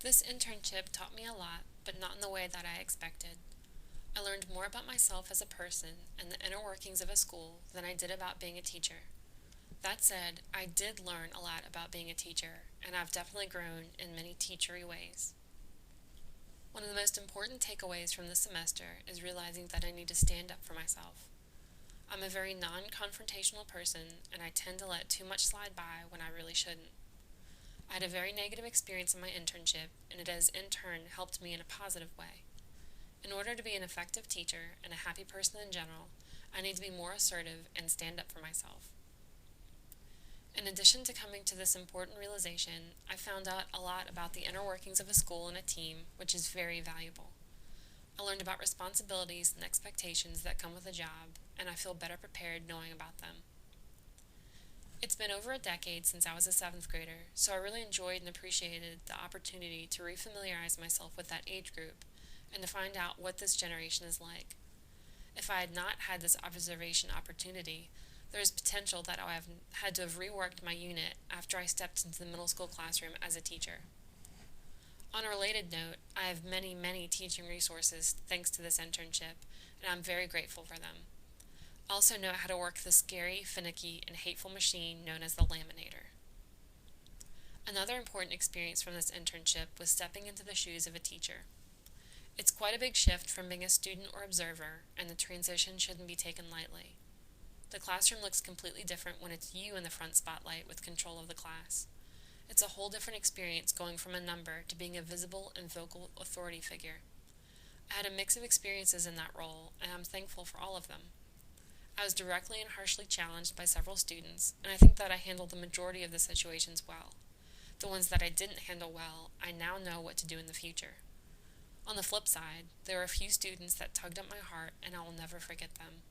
This internship taught me a lot, but not in the way that I expected. I learned more about myself as a person and the inner workings of a school than I did about being a teacher. That said, I did learn a lot about being a teacher, and I've definitely grown in many teachery ways. One of the most important takeaways from this semester is realizing that I need to stand up for myself. I'm a very non-confrontational person, and I tend to let too much slide by when I really shouldn't. I had a very negative experience in my internship, and it has in turn helped me in a positive way. In order to be an effective teacher and a happy person in general, I need to be more assertive and stand up for myself. In addition to coming to this important realization, I found out a lot about the inner workings of a school and a team, which is very valuable. I learned about responsibilities and expectations that come with a job, and I feel better prepared knowing about them. It's been over a decade since I was a 7th grader, so I really enjoyed and appreciated the opportunity to refamiliarize myself with that age group and to find out what this generation is like. If I had not had this observation opportunity, there is potential that I have had to have reworked my unit after I stepped into the middle school classroom as a teacher. On a related note, I have many teaching resources thanks to this internship, and I'm very grateful for them. I also know how to work the scary, finicky, and hateful machine known as the laminator. Another important experience from this internship was stepping into the shoes of a teacher. It's quite a big shift from being a student or observer, and the transition shouldn't be taken lightly. The classroom looks completely different when it's you in the front spotlight with control of the class. It's a whole different experience going from a number to being a visible and vocal authority figure. I had a mix of experiences in that role, and I'm thankful for all of them. I was directly and harshly challenged by several students, and I think that I handled the majority of the situations well. The ones that I didn't handle well, I now know what to do in the future. On the flip side, there were a few students that tugged at my heart, and I will never forget them.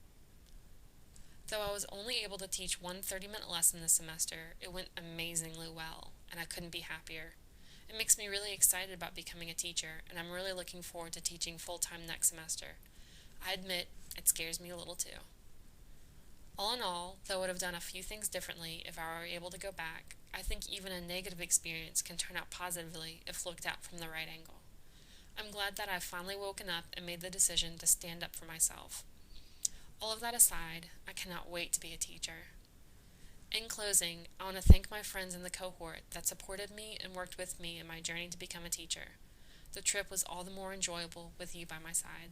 Though I was only able to teach one 30-minute lesson this semester, it went amazingly well, and I couldn't be happier. It makes me really excited about becoming a teacher, and I'm really looking forward to teaching full-time next semester. I admit, it scares me a little too. All in all, though I would have done a few things differently if I were able to go back, I think even a negative experience can turn out positively if looked at from the right angle. I'm glad that I've finally woken up and made the decision to stand up for myself. All of that aside, I cannot wait to be a teacher. In closing, I want to thank my friends in the cohort that supported me and worked with me in my journey to become a teacher. The trip was all the more enjoyable with you by my side.